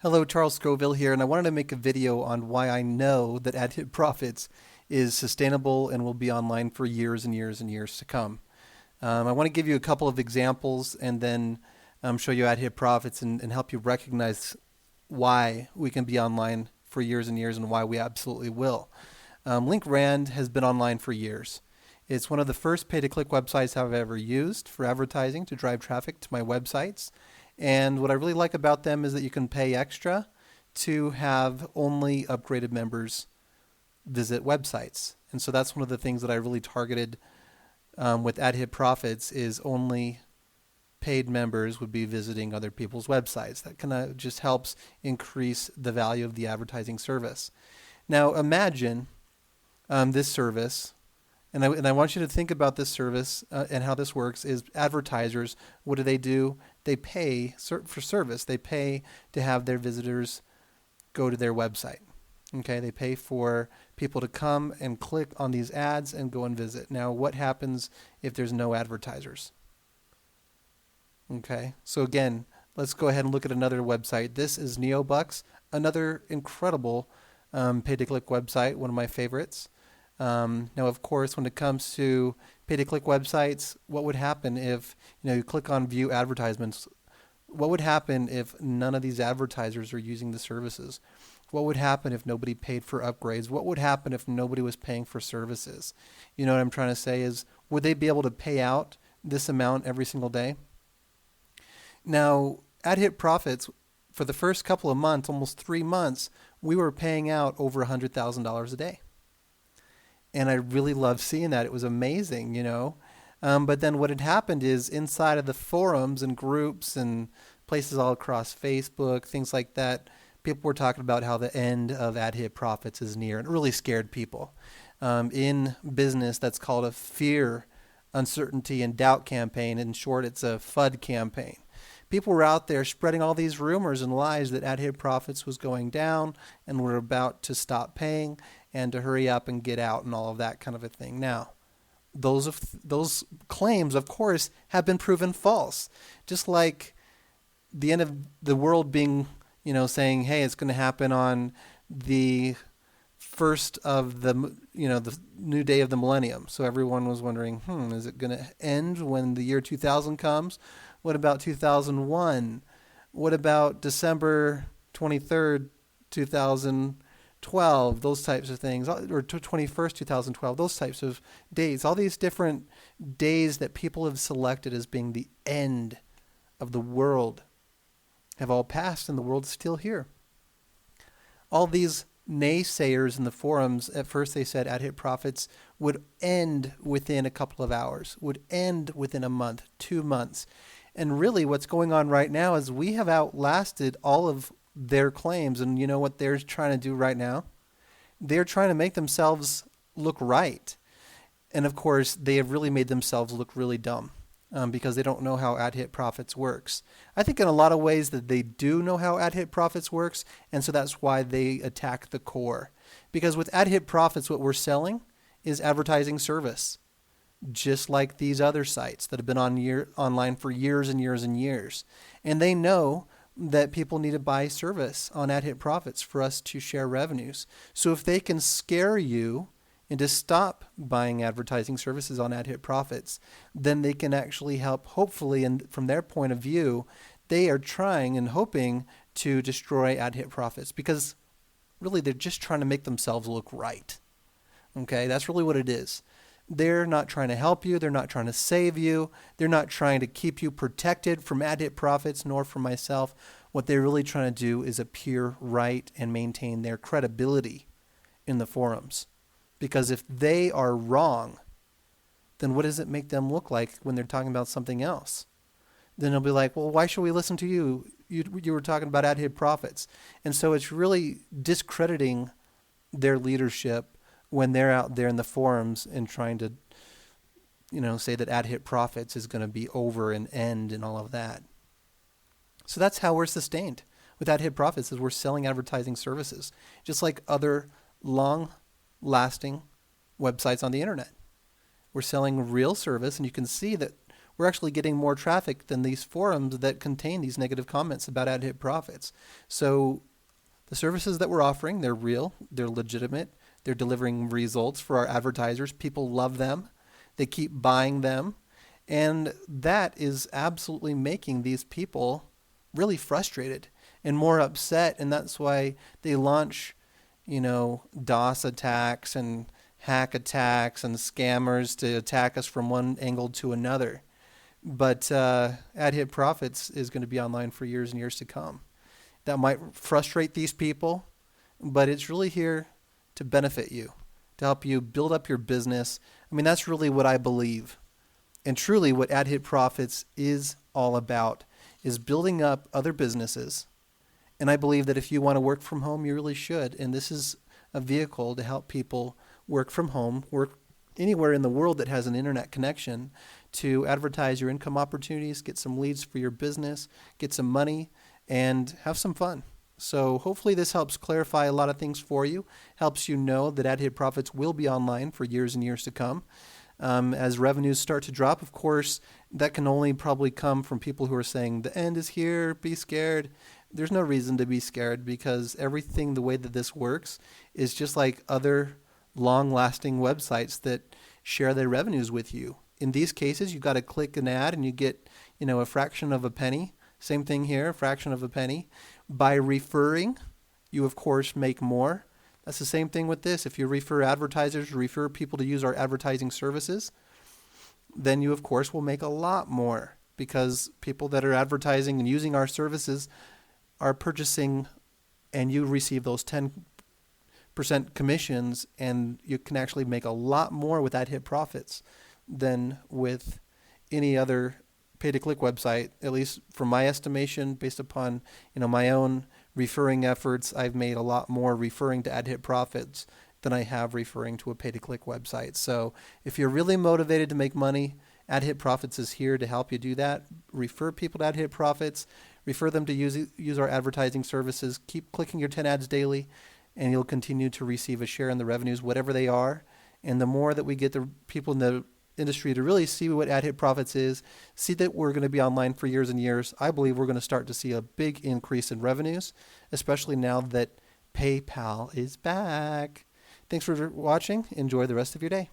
Hello, Charles Scoville here, and I wanted to make a video on why I know that AdHitProfits is sustainable and will be online for years and years and years to come. I want to give you a couple of examples and then show you AdHitProfits and help you recognize why we can be online for years and years and why we absolutely will. LinkRand has been online for years. It's one of the first pay-to-click websites I've ever used for advertising to drive traffic to my websites. And what I really like about them is that you can pay extra to have only upgraded members visit websites. And so that's one of the things that I really targeted with AdHitProfits is only paid members would be visiting other people's websites. That kind of just helps increase the value of the advertising service. Now imagine this service, and I want you to think about this service and how this works is advertisers, what do? They pay for service. They pay to have their visitors go to their website. Okay, they pay for people to come and click on these ads and go and visit. Now, what happens if there's no advertisers? Okay, so again, let's go ahead and look at another website. This is NeoBucks, another incredible pay-to-click website, one of my favorites. Now, of course, when it comes to pay-to-click websites, what would happen if you click on View Advertisements? What would happen if none of these advertisers are using the services? What would happen if nobody paid for upgrades? What would happen if nobody was paying for services? You know what I'm trying to say is, would they be able to pay out this amount every single day? Now, AdHitProfits, for the first couple of months, almost 3 months, we were paying out over $100,000 a day. And I really loved seeing that. It was amazing, But then what had happened is inside of the forums and groups and places all across Facebook, things like that, people were talking about how the end of AdHitProfits is near, and it really scared people. In business, that's called a fear, uncertainty, and doubt campaign. In short, it's a FUD campaign. People were out there spreading all these rumors and lies that AdHitProfits was going down and were about to stop paying and to hurry up and get out and all of that kind of a thing. Now, those claims, of course, have been proven false. Just like the end of the world being, saying, hey, it's going to happen on the first of the new day of the millennium. So everyone was wondering, is it going to end when the year 2000 comes? What about 2001? What about December 23rd, 2012? Those types of things, or 21st, 2012, those types of dates. All these different days that people have selected as being the end of the world have all passed, and the world is still here. All these naysayers in the forums, at first they said AdHitProfits would end within a couple of hours, would end within a month, 2 months. And really what's going on right now is we have outlasted all of their claims. And you know what they're trying to do right now? They're trying to make themselves look right. And of course, they have really made themselves look really dumb because they don't know how AdHitProfits works. I think in a lot of ways that they do know how AdHitProfits works, and so that's why they attack the core. Because with AdHitProfits, what we're selling is advertising service, just like these other sites that have been online for years and years and years. And they know that people need to buy service on AdHitProfits for us to share revenues. So if they can scare you into stop buying advertising services on AdHitProfits, then they can actually help, hopefully, and from their point of view, they are trying and hoping to destroy AdHitProfits because really they're just trying to make themselves look right. Okay, that's really what it is. They're not trying to help you. They're not trying to save you. They're not trying to keep you protected from AdHitProfits nor from myself. What they're really trying to do is appear right and maintain their credibility in the forums. Because if they are wrong, then what does it make them look like when they're talking about something else? Then they'll be like, well, why should we listen to you? You were talking about AdHitProfits. And so it's really discrediting their leadership when they're out there in the forums and trying to, say that AdHitProfits is going to be over and end and all of that. So that's how we're sustained with AdHitProfits, is we're selling advertising services, just like other long-lasting websites on the internet. We're selling real service, and you can see that we're actually getting more traffic than these forums that contain these negative comments about AdHitProfits. So the services that we're offering, they're real, they're legitimate, they're delivering results for our advertisers. People love them. They keep buying them. And that is absolutely making these people really frustrated and more upset. And that's why they launch, DOS attacks and hack attacks and scammers to attack us from one angle to another. But AdHitProfits is going to be online for years and years to come. That might frustrate these people, but it's really here to benefit you, to help you build up your business. I mean, that's really what I believe. And truly what AdHitProfits is all about is building up other businesses. And I believe that if you want to work from home, you really should. And this is a vehicle to help people work from home, work anywhere in the world that has an internet connection, to advertise your income opportunities, get some leads for your business, get some money, and have some fun. So hopefully this helps clarify a lot of things for you, helps you know that AdHitProfits will be online for years and years to come. As revenues start to drop, of course, that can only probably come from people who are saying, the end is here, be scared. There's no reason to be scared, because everything, the way that this works, is just like other long-lasting websites that share their revenues with you. In these cases, you've got to click an ad and you get, a fraction of a penny. Same thing here, a fraction of a penny. By referring, you of course make more. That's the same thing with this. If you refer advertisers, refer people to use our advertising services, then you of course will make a lot more, because people that are advertising and using our services are purchasing, and you receive those 10% commissions, and you can actually make a lot more with AdHitProfits than with any other pay-to-click website. At least from my estimation, based upon my own referring efforts, I've made a lot more referring to AdHitProfits than I have referring to a pay-to-click website. So if you're really motivated to make money, AdHitProfits is here to help you do that. Refer people to AdHitProfits, refer them to use our advertising services. Keep clicking your 10 ads daily, and you'll continue to receive a share in the revenues, whatever they are. And the more that we get the people in the industry to really see what AdHitProfits is, see that we're going to be online for years and years, I believe we're going to start to see a big increase in revenues, especially now that PayPal is back. Thanks for watching. Enjoy the rest of your day.